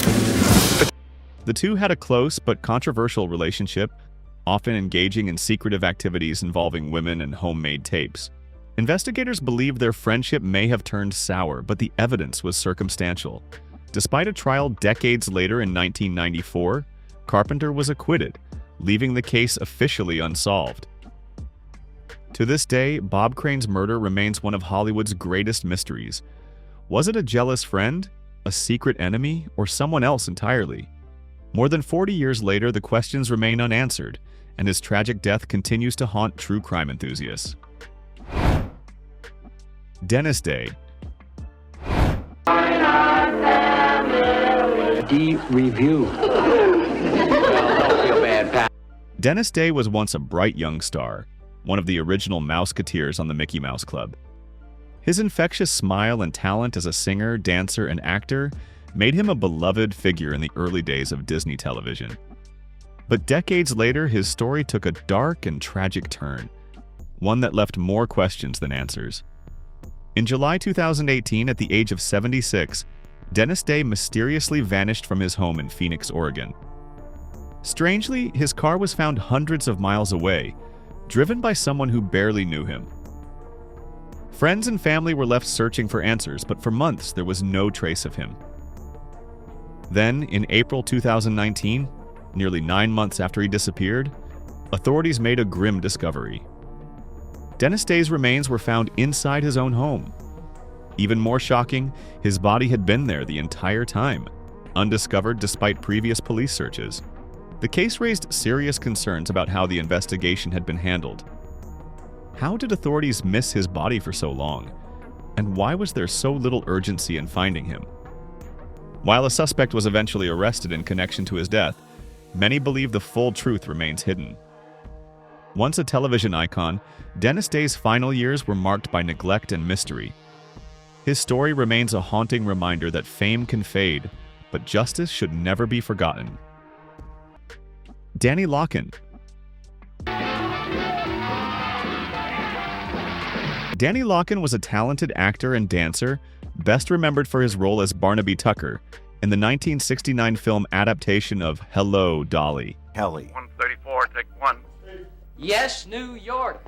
The two had a close but controversial relationship, often engaging in secretive activities involving women and homemade tapes. Investigators believe their friendship may have turned sour, but the evidence was circumstantial. Despite a trial decades later in 1994, Carpenter was acquitted, leaving the case officially unsolved. To this day, Bob Crane's murder remains one of Hollywood's greatest mysteries. Was it a jealous friend, a secret enemy, or someone else entirely? More than 40 years later, the questions remain unanswered, and his tragic death continues to haunt true crime enthusiasts. Dennis Day. D-review. Don't feel bad, Pat. Dennis Day was once a bright young star, one of the original Mouseketeers on the Mickey Mouse Club. His infectious smile and talent as a singer, dancer, and actor made him a beloved figure in the early days of Disney television. But decades later, his story took a dark and tragic turn, one that left more questions than answers. In July 2018, at the age of 76, Dennis Day mysteriously vanished from his home in Phoenix, Oregon. Strangely, his car was found hundreds of miles away, driven by someone who barely knew him. Friends and family were left searching for answers, but for months there was no trace of him. Then, in April 2019, nearly 9 months after he disappeared, authorities made a grim discovery. Dennis Day's remains were found inside his own home. Even more shocking, his body had been there the entire time. undiscovered despite previous police searches. The case raised serious concerns about how the investigation had been handled. How did authorities miss his body for so long? And why was there so little urgency in finding him? While a suspect was eventually arrested in connection to his death, many believe the full truth remains hidden. Once a television icon, Dennis Day's final years were marked by neglect and mystery. His story remains a haunting reminder that fame can fade, but justice should never be forgotten. Danny Locken. Danny Locken was a talented actor and dancer, best remembered for his role as Barnaby Tucker in the 1969 film adaptation of Hello, Dolly. Kelly. 134, take one. Yes, New York.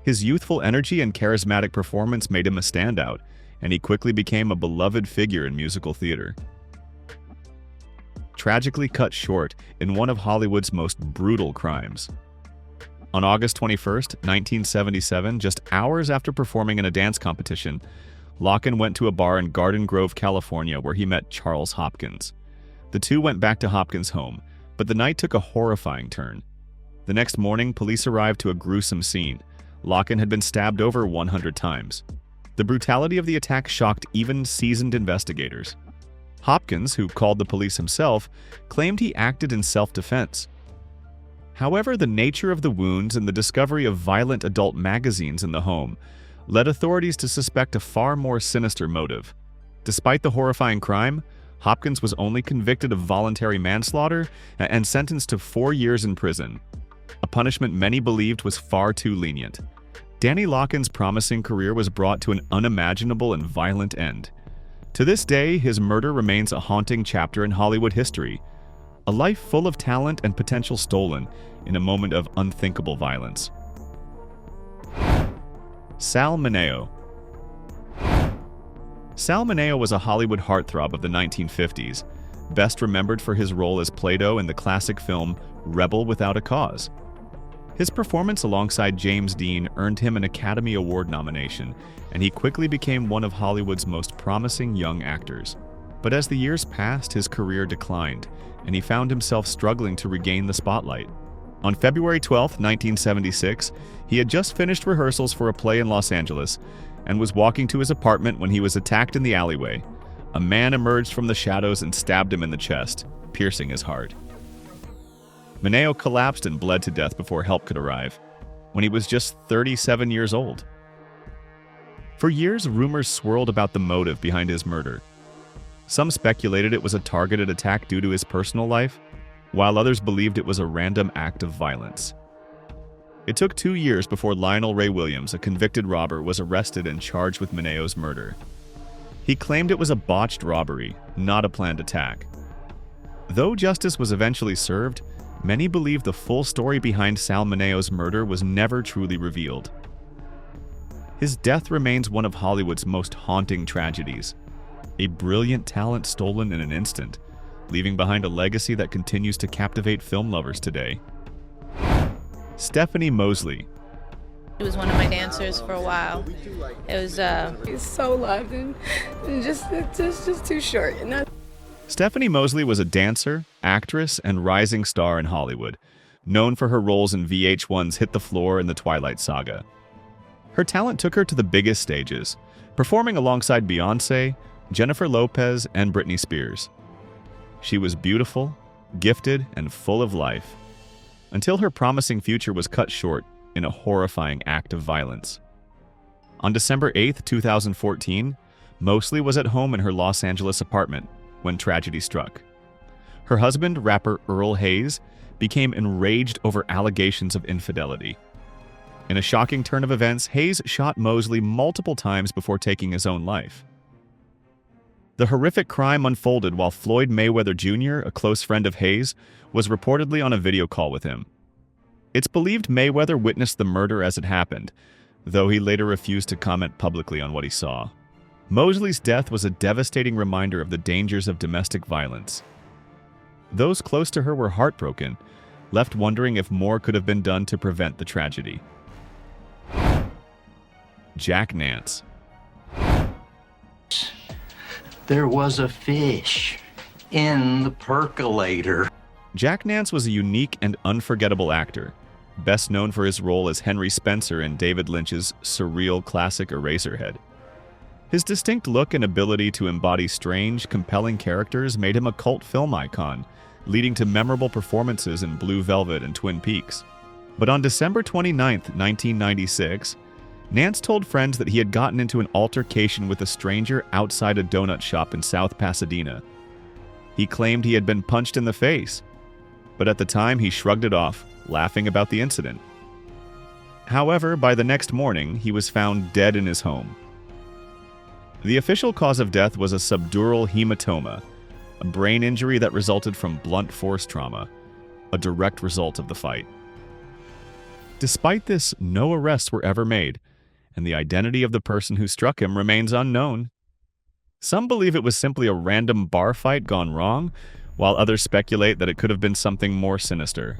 His youthful energy and charismatic performance made him a standout, and he quickly became a beloved figure in musical theater. Tragically cut short in one of Hollywood's most brutal crimes. On August 21, 1977, just hours after performing in a dance competition, Locken went to a bar in Garden Grove, California, where he met Charles Hopkins. The two went back to Hopkins' home, but the night took a horrifying turn. The next morning, police arrived to a gruesome scene. Locken had been stabbed over 100 times. The brutality of the attack shocked even seasoned investigators. Hopkins, who called the police himself, claimed he acted in self-defense. However, the nature of the wounds and the discovery of violent adult magazines in the home led authorities to suspect a far more sinister motive. Despite the horrifying crime, Hopkins was only convicted of voluntary manslaughter and sentenced to 4 years in prison, a punishment many believed was far too lenient. Danny Locken's promising career was brought to an unimaginable and violent end. To this day, his murder remains a haunting chapter in Hollywood history, a life full of talent and potential stolen in a moment of unthinkable violence. Sal Mineo. Sal Mineo was a Hollywood heartthrob of the 1950s, best remembered for his role as Plato in the classic film Rebel Without a Cause. His performance alongside James Dean earned him an Academy Award nomination, and he quickly became one of Hollywood's most promising young actors. But as the years passed, his career declined, and he found himself struggling to regain the spotlight. On February 12, 1976, he had just finished rehearsals for a play in Los Angeles and was walking to his apartment when he was attacked in the alleyway. A man emerged from the shadows and stabbed him in the chest, piercing his heart. Mineo collapsed and bled to death before help could arrive, when he was just 37 years old. For years, rumors swirled about the motive behind his murder. Some speculated it was a targeted attack due to his personal life, while others believed it was a random act of violence. It took 2 years before Lionel Ray Williams, a convicted robber, was arrested and charged with Mineo's murder. He claimed it was a botched robbery, not a planned attack. Though justice was eventually served, many believe the full story behind Sal Mineo's murder was never truly revealed. His death remains one of Hollywood's most haunting tragedies, a brilliant talent stolen in an instant, leaving behind a legacy that continues to captivate film lovers today. Stephanie Mosley. He was one of my dancers for a while. It was he's so loved and just too short, you know? Stephanie Mosley was a dancer, actress, and rising star in Hollywood, known for her roles in VH1's Hit the Floor and The Twilight Saga. Her talent took her to the biggest stages, performing alongside Beyoncé, Jennifer Lopez, and Britney Spears. She was beautiful, gifted, and full of life, until her promising future was cut short in a horrifying act of violence. On December 8, 2014, Mosley was at home in her Los Angeles apartment when tragedy struck. Her husband, rapper Earl Hayes, became enraged over allegations of infidelity. In a shocking turn of events, Hayes shot Mosley multiple times before taking his own life. The horrific crime unfolded while Floyd Mayweather Jr., a close friend of Hayes, was reportedly on a video call with him. It's believed Mayweather witnessed the murder as it happened, though he later refused to comment publicly on what he saw. Mosley's death was a devastating reminder of the dangers of domestic violence. Those close to her were heartbroken, left wondering if more could have been done to prevent the tragedy. Jack Nance. There was a fish in the percolator. Jack Nance was a unique and unforgettable actor, best known for his role as Henry Spencer in David Lynch's surreal classic Eraserhead. His distinct look and ability to embody strange, compelling characters made him a cult film icon, leading to memorable performances in Blue Velvet and Twin Peaks. But on December 29, 1996, Nance told friends that he had gotten into an altercation with a stranger outside a donut shop in South Pasadena. He claimed he had been punched in the face, but at the time he shrugged it off, laughing about the incident. However, by the next morning, he was found dead in his home. The official cause of death was a subdural hematoma, a brain injury that resulted from blunt force trauma, a direct result of the fight. Despite this, no arrests were ever made, and the identity of the person who struck him remains unknown. Some believe it was simply a random bar fight gone wrong, while others speculate that it could have been something more sinister.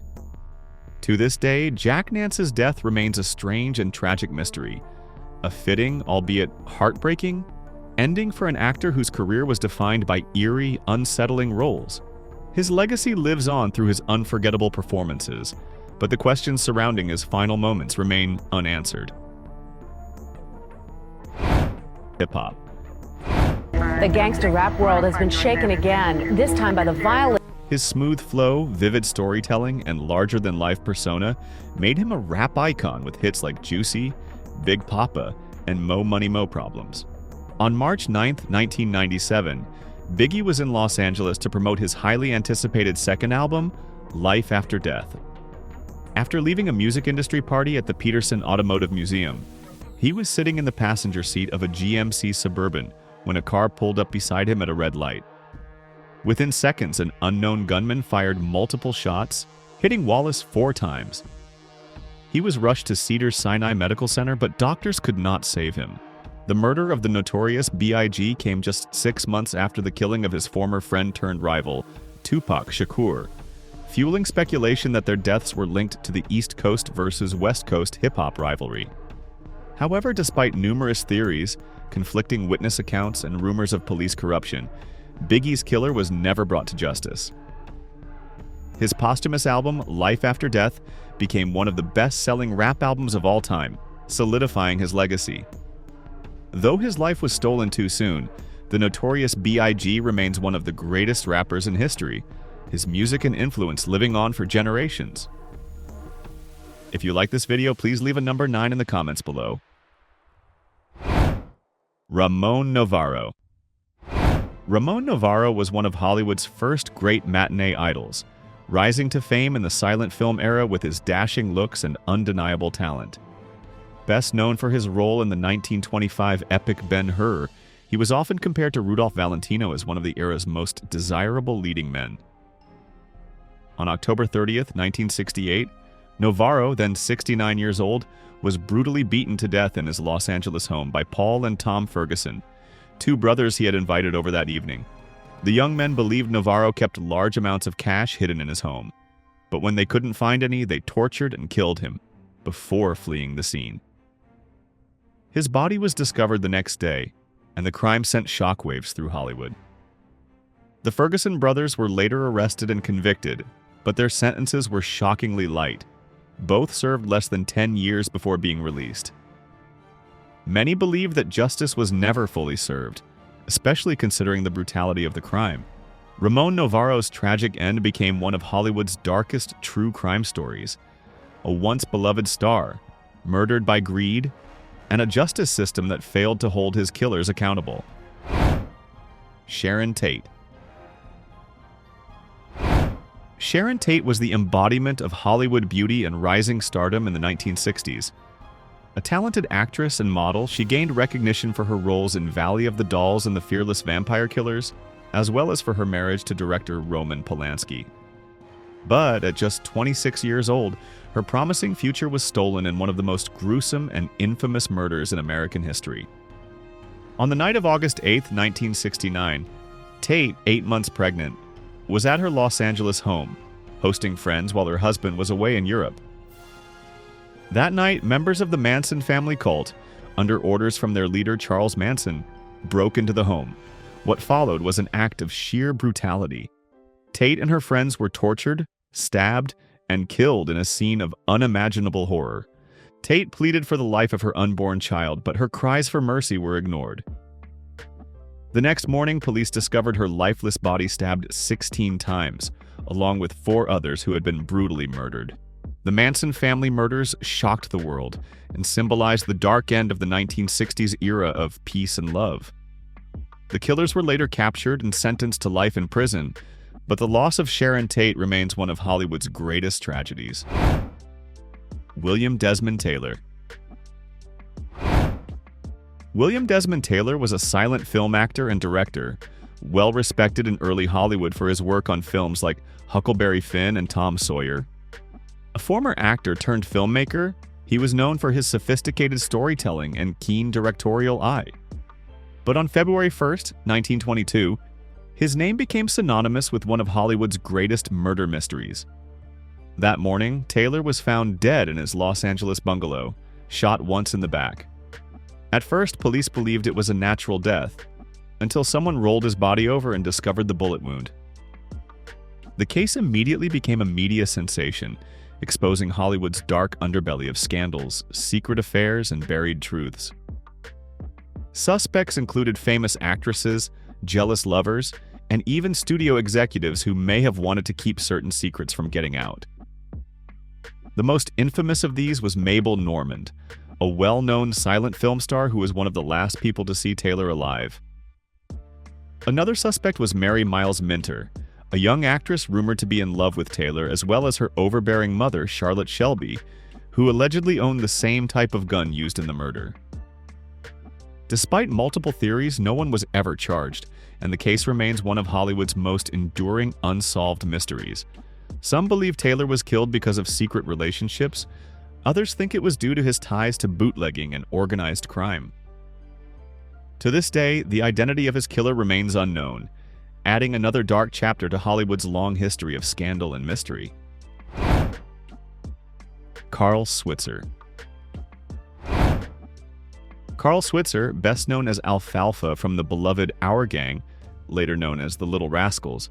To this day, Jack Nance's death remains a strange and tragic mystery, a fitting, albeit heartbreaking, ending for an actor whose career was defined by eerie, unsettling roles. His legacy lives on through his unforgettable performances, but the questions surrounding his final moments remain unanswered. Hip-hop. The gangster rap world has been shaken again, this time by the violence. His smooth flow, vivid storytelling, and larger-than-life persona made him a rap icon with hits like Juicy, Big Papa, and Mo Money Mo Problems. On March 9, 1997, Biggie was in Los Angeles to promote his highly anticipated second album, Life After Death. After leaving a music industry party at the Peterson Automotive Museum, he was sitting in the passenger seat of a GMC Suburban when a car pulled up beside him at a red light. Within seconds, an unknown gunman fired multiple shots, hitting Wallace 4 times. He was rushed to Cedars-Sinai Medical Center, but doctors could not save him. The murder of the Notorious B.I.G. came just 6 months after the killing of his former friend-turned-rival, Tupac Shakur, fueling speculation that their deaths were linked to the East Coast versus West Coast hip-hop rivalry. However, despite numerous theories, conflicting witness accounts, and rumors of police corruption, Biggie's killer was never brought to justice. His posthumous album, Life After Death, became one of the best-selling rap albums of all time, solidifying his legacy. Though his life was stolen too soon, the Notorious B.I.G. remains one of the greatest rappers in history, his music and influence living on for generations. If you like this video, please leave a number 9 in the comments below. Ramon Novarro. Ramon Novarro was one of Hollywood's first great matinee idols, rising to fame in the silent film era with his dashing looks and undeniable talent. Best known for his role in the 1925 epic Ben-Hur, he was often compared to Rudolph Valentino as one of the era's most desirable leading men. On October 30th, 1968, Novarro, then 69 years old, was brutally beaten to death in his Los Angeles home by Paul and Tom Ferguson, 2 brothers he had invited over that evening. The young men believed Novarro kept large amounts of cash hidden in his home, but when they couldn't find any, they tortured and killed him before fleeing the scene. His body was discovered the next day, and the crime sent shockwaves through Hollywood. The Ferguson brothers were later arrested and convicted, but their sentences were shockingly light. Both served less than 10 years before being released. Many believe that justice was never fully served, especially considering the brutality of the crime. Ramon Novarro's tragic end became one of Hollywood's darkest true crime stories. A once beloved star, murdered by greed, and a justice system that failed to hold his killers accountable. Sharon Tate. Sharon Tate was the embodiment of Hollywood beauty and rising stardom in the 1960s. A talented actress and model, she gained recognition for her roles in Valley of the Dolls and The Fearless Vampire Killers, as well as for her marriage to director Roman Polanski. But at just 26 years old, her promising future was stolen in one of the most gruesome and infamous murders in American history. On the night of August 8, 1969, Tate, 8 months pregnant, was at her Los Angeles home, hosting friends while her husband was away in Europe. That night, members of the Manson family cult, under orders from their leader Charles Manson, broke into the home, What followed was an act of sheer brutality. Tate and her friends were tortured, stabbed, and killed in a scene of unimaginable horror. Tate pleaded for the life of her unborn child, but her cries for mercy were ignored. The next morning, police discovered her lifeless body stabbed 16 times, along with 4 others who had been brutally murdered. The Manson family murders shocked the world and symbolized the dark end of the 1960s era of peace and love. The killers were later captured and sentenced to life in prison, but the loss of Sharon Tate remains one of Hollywood's greatest tragedies. William Desmond Taylor. William Desmond Taylor was a silent film actor and director, well respected in early Hollywood for his work on films like Huckleberry Finn and Tom Sawyer. A former actor turned filmmaker, he was known for his sophisticated storytelling and keen directorial eye. But on February 1st, 1922, his name became synonymous with one of Hollywood's greatest murder mysteries. That morning, Taylor was found dead in his Los Angeles bungalow, shot once in the back. At first, police believed it was a natural death, until someone rolled his body over and discovered the bullet wound. The case immediately became a media sensation, exposing Hollywood's dark underbelly of scandals, secret affairs, and buried truths. Suspects included famous actresses, jealous lovers, and even studio executives who may have wanted to keep certain secrets from getting out. The most infamous of these was Mabel Normand, a well-known silent film star who was one of the last people to see Taylor alive. Another suspect was Mary Miles Minter, a young actress rumored to be in love with Taylor, as well as her overbearing mother, Charlotte Shelby, who allegedly owned the same type of gun used in the murder. Despite multiple theories, no one was ever charged, and the case remains one of Hollywood's most enduring unsolved mysteries. Some believe Taylor was killed because of secret relationships. Others think it was due to his ties to bootlegging and organized crime. To this day, the identity of his killer remains unknown, adding another dark chapter to Hollywood's long history of scandal and mystery. Carl Switzer. Carl Switzer, best known as Alfalfa from the beloved Our Gang, later known as the Little Rascals,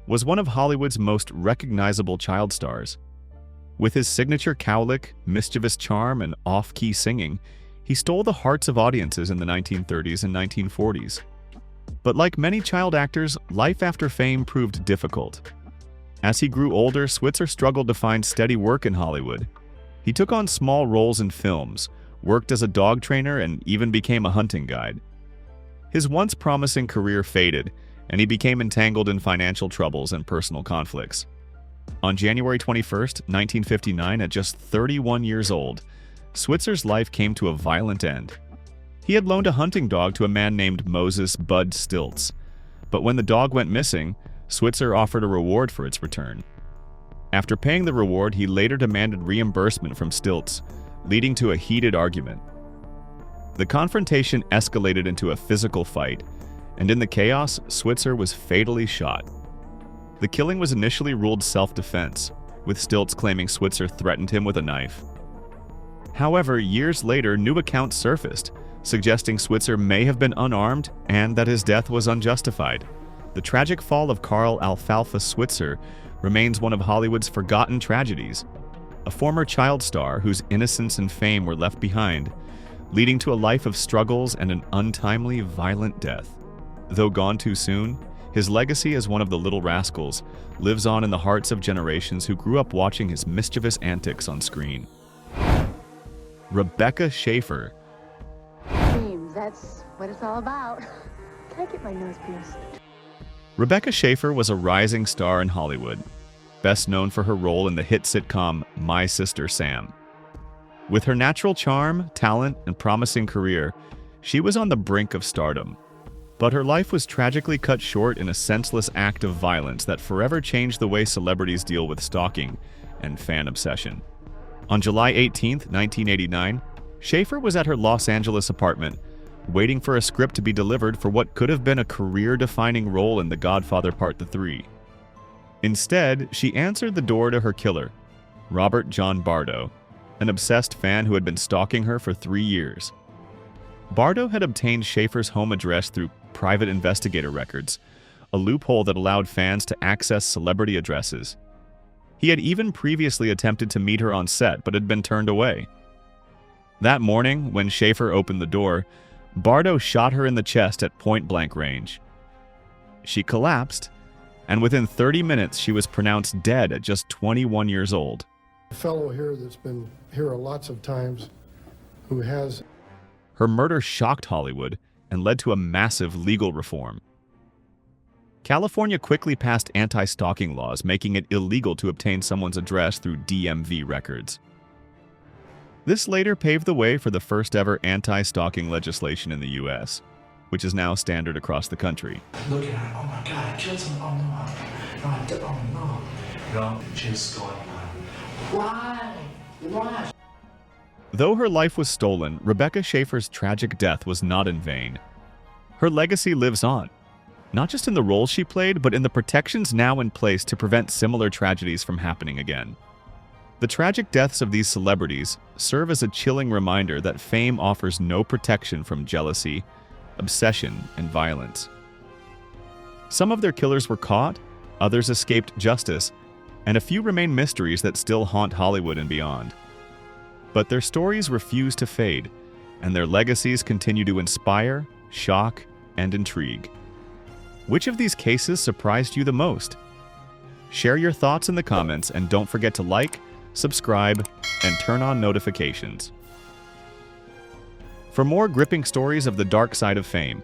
was one of Hollywood's most recognizable child stars. With his signature cowlick, mischievous charm, and off-key singing, he stole the hearts of audiences in the 1930s and 1940s. But like many child actors, life after fame proved difficult. As he grew older, Switzer struggled to find steady work in Hollywood. He took on small roles in films, worked as a dog trainer, and even became a hunting guide. His once promising career faded, and he became entangled in financial troubles and personal conflicts. On January 21, 1959, at just 31 years old, Switzer's life came to a violent end. He had loaned a hunting dog to a man named Moses Bud Stilts, but when the dog went missing, Switzer offered a reward for its return. After paying the reward, he later demanded reimbursement from Stilts, leading to a heated argument. The confrontation escalated into a physical fight, and in the chaos, Switzer was fatally shot. The killing was initially ruled self-defense, with Stilts claiming Switzer threatened him with a knife. However, years later, new accounts surfaced, suggesting Switzer may have been unarmed and that his death was unjustified. The tragic fall of Carl Alfalfa Switzer remains one of Hollywood's forgotten tragedies. A former child star whose innocence and fame were left behind, leading to a life of struggles and an untimely, violent death. Though gone too soon, his legacy as one of the Little Rascals lives on in the hearts of generations who grew up watching his mischievous antics on screen. Rebecca Schaeffer. Dreams, that's what it's all about. Can I get my nose pierced? Rebecca Schaeffer was a rising star in Hollywood, best known for her role in the hit sitcom My Sister Sam. With her natural charm, talent, and promising career, she was on the brink of stardom. But her life was tragically cut short in a senseless act of violence that forever changed the way celebrities deal with stalking and fan obsession. On July 18, 1989, Schaeffer was at her Los Angeles apartment, waiting for a script to be delivered for what could have been a career-defining role in The Godfather Part 3. Instead, she answered the door to her killer, Robert John Bardo, an obsessed fan who had been stalking her for 3 years. Bardo had obtained Schaefer's home address through private investigator records, a loophole that allowed fans to access celebrity addresses. He had even previously attempted to meet her on set, but had been turned away. That morning, when Schaefer opened the door, Bardo shot her in the chest at point-blank range. She collapsed, and within 30 minutes she was pronounced dead at just 21 years old. A fellow here that's been here lots of times who has... Her murder shocked Hollywood and led to a massive legal reform. California quickly passed anti-stalking laws, making it illegal to obtain someone's address through DMV records. This later paved the way for the first ever anti-stalking legislation in the U.S., which is now standard across the country. Look at her, oh my God, I killed someone, oh no. No, just going on. Why? Though her life was stolen, Rebecca Schaeffer's tragic death was not in vain. Her legacy lives on, not just in the roles she played, but in the protections now in place to prevent similar tragedies from happening again. The tragic deaths of these celebrities serve as a chilling reminder that fame offers no protection from jealousy, obsession, and violence. Some of their killers were caught, others escaped justice, and a few remain mysteries that still haunt Hollywood and beyond. But their stories refuse to fade, and their legacies continue to inspire, shock, and intrigue. Which of these cases surprised you the most? Share your thoughts in the comments, and don't forget to like, subscribe, and turn on notifications. For more gripping stories of the dark side of fame,